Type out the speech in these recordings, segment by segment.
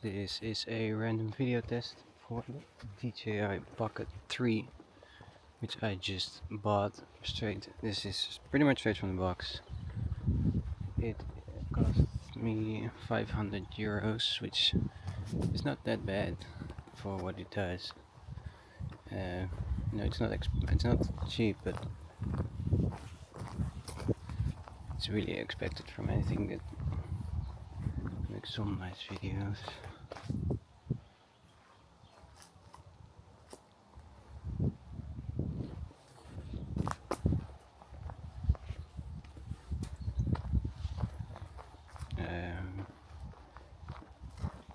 This is a random video test for the DJI Pocket 3, which I just bought straight. This is pretty much straight from the box. It cost me 500 euros, which is not that bad for what it does. It's not cheap, but it's really expected from anything that makes some nice videos.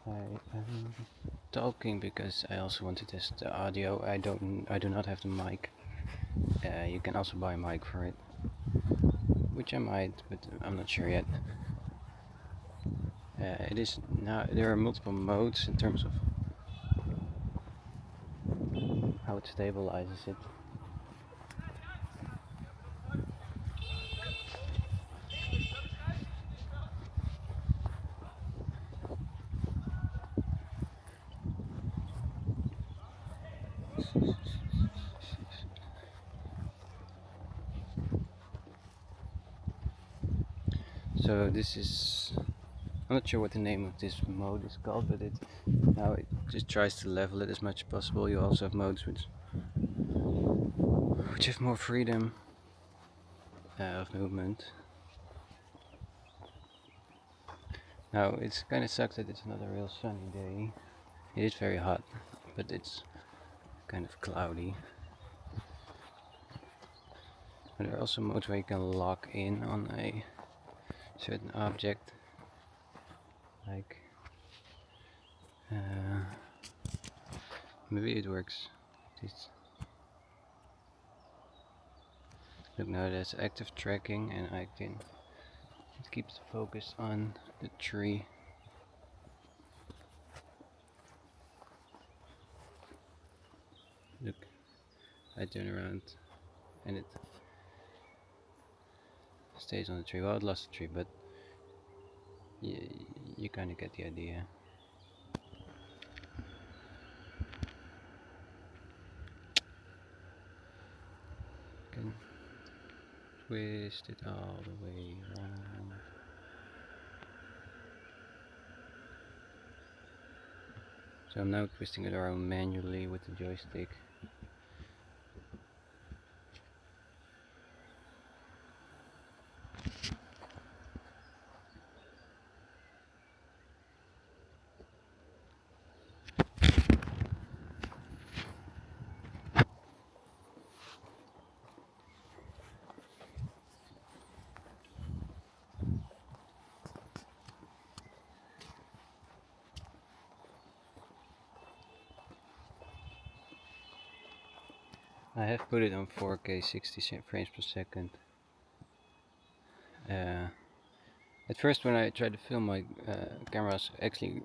I am talking because I also want to test the audio. I do not have the mic. You can also buy a mic for it, which I might, but I'm not sure yet. It is now there are multiple modes in terms of how it stabilizes it. So this is, I'm not sure what the name of this mode is called, but it just tries to level it as much as possible. You also have modes which have more freedom of movement. Now it kind of sucks that it's not a real sunny day. It is very hot, but it's kind of cloudy. And there are also modes where you can lock in on a certain object, like maybe it works. Look, now there's active tracking, and it keeps the focus on the tree. Look, I turn around and it stays on the tree. Well, it lost the tree, but you kind of get the idea. Can twist it all the way around. So I'm now twisting it around manually with the joystick. I have put it on 4K 60 frames per second. At first, when I tried to film, my camera was actually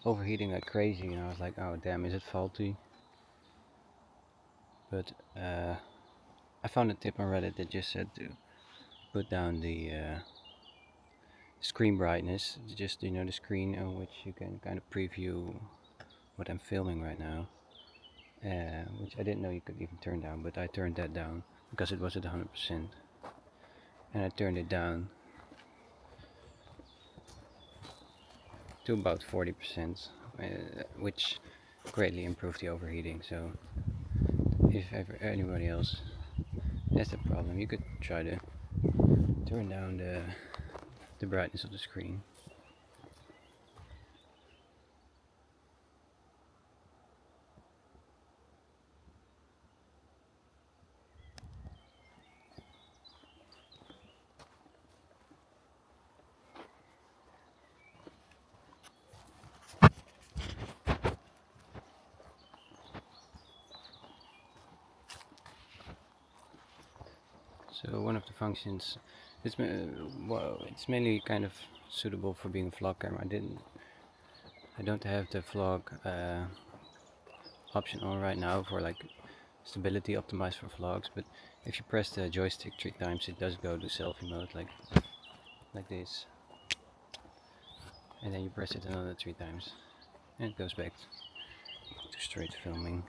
overheating like crazy, and I was like, oh damn, is it faulty? But I found a tip on Reddit that just said to put down the screen brightness, just the screen on which you can kind of preview what I'm filming right now, which I didn't know you could even turn down, but I turned that down because it was at 100%, and I turned it down to about 40%, which greatly improved the overheating. So if ever anybody else has the problem, you could try to turn down the brightness of the screen. So one of the functions, it's mainly kind of suitable for being a vlog camera. I don't have the vlog option on right now for like stability optimized for vlogs, but if you press the joystick 3 times, it does go to selfie mode like this. and then you press it another 3 times, and it goes back to straight filming.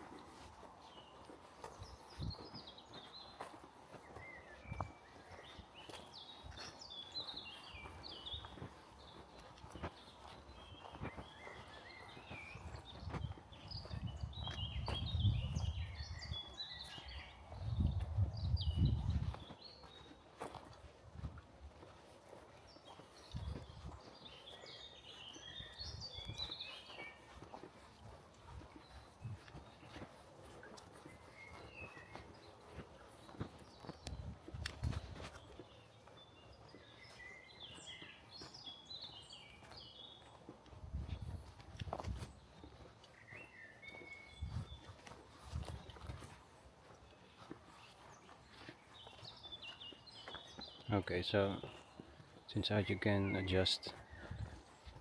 Okay, so inside you can adjust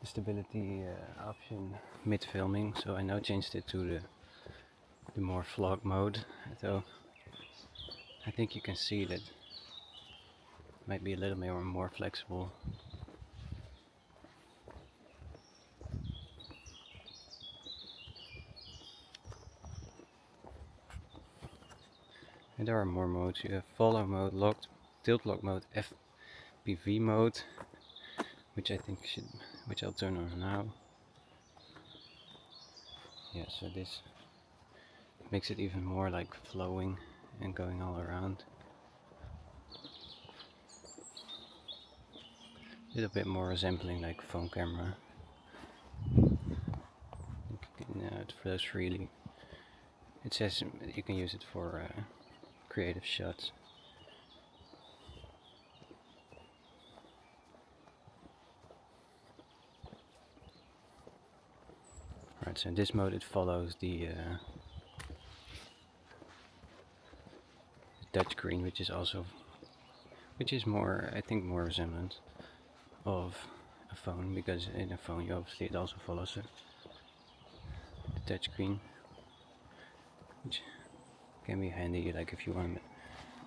the stability option mid filming, so I now changed it to the more vlog mode, so I think you can see that it might be a little more flexible. And there are more modes. You have follow mode, locked, tilt lock mode, FPV mode, which I'll turn on now. Yeah, so this makes it even more like flowing and going all around. A little bit more resembling like a phone camera. You can for those freely. It says you can use it for creative shots. Right, so in this mode it follows the touchscreen, which is more, I think, more resemblant of a phone, because in a phone it also follows the touchscreen, which can be handy, like if you want to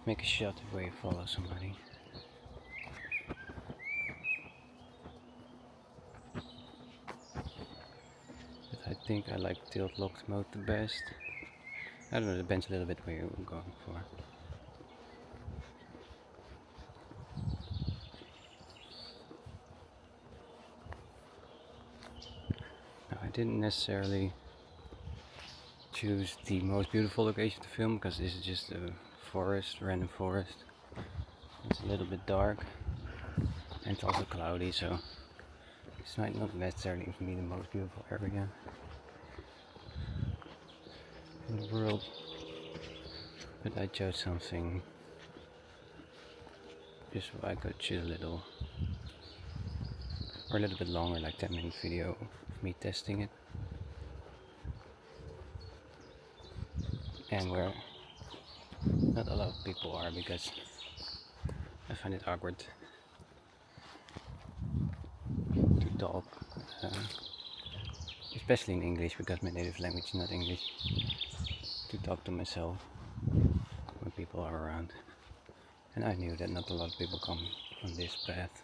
make a shot where you follow somebody. But I think I like tilt locked mode the best. I don't know, it depends a little bit what you're going for. Now, I didn't necessarily choose the most beautiful location to film, because this is just a forest, random forest. It's a little bit dark and it's also cloudy, so this might not necessarily be the most beautiful area in the world, but I chose something just so I could choose a little bit longer, like 10-minute video of me testing it, and where not a lot of people are, because I find it awkward to talk, especially in English, because my native language is not English, to talk to myself when people are around. And I knew that not a lot of people come on this path.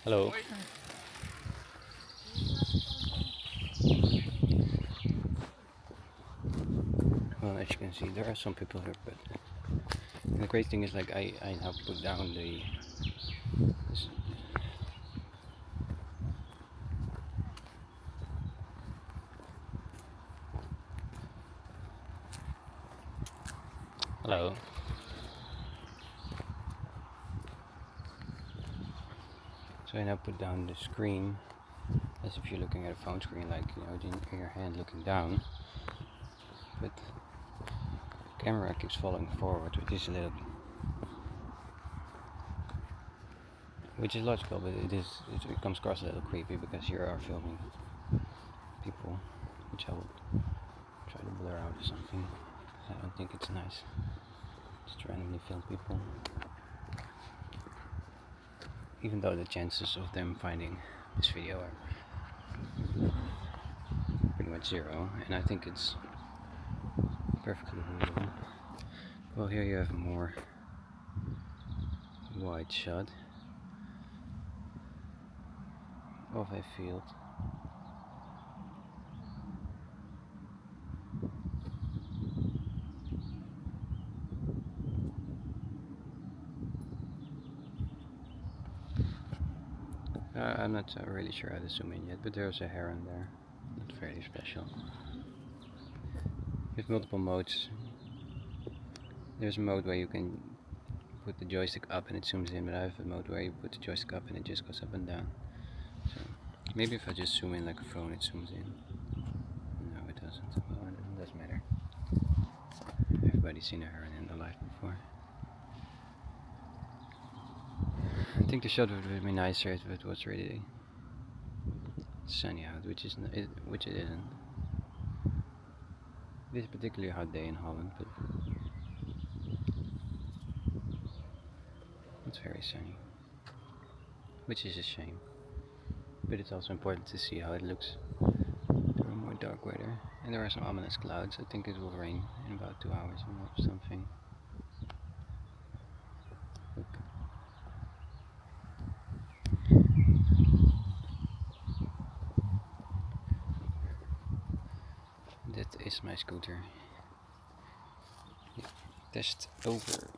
Hello. Well, as you can see, there are some people here, but the great thing is, like, I now put down this. Hello. So I now put down the screen as if you're looking at a phone screen, like, you know, in your hand looking down. But the camera keeps falling forward, which is logical, but it comes across a little creepy, because you are filming people, which I will try to blur out or something. I don't think it's nice just to randomly film people, even though the chances of them finding this video are much 0, and I think it's perfectly holdable. Well, here you have a more wide shot of a field. I'm not really sure how to zoom in yet, but there's a heron there. Not very special. With multiple modes, there's a mode where you can put the joystick up and it zooms in, but I have a mode where you put the joystick up and it just goes up and down. So maybe if I just zoom in like a phone, it zooms in. No, it doesn't. Well, it doesn't matter. Everybody's seen a heron in their life before. I think the shot would be nicer if it was really sunny out, which it isn't. It is a particularly hot day in Holland, but it's very sunny, which is a shame. But it's also important to see how it looks during more dark weather. And there are some ominous clouds. I think it will rain in about 2 hours or something. Look. That is my scooter. Test over.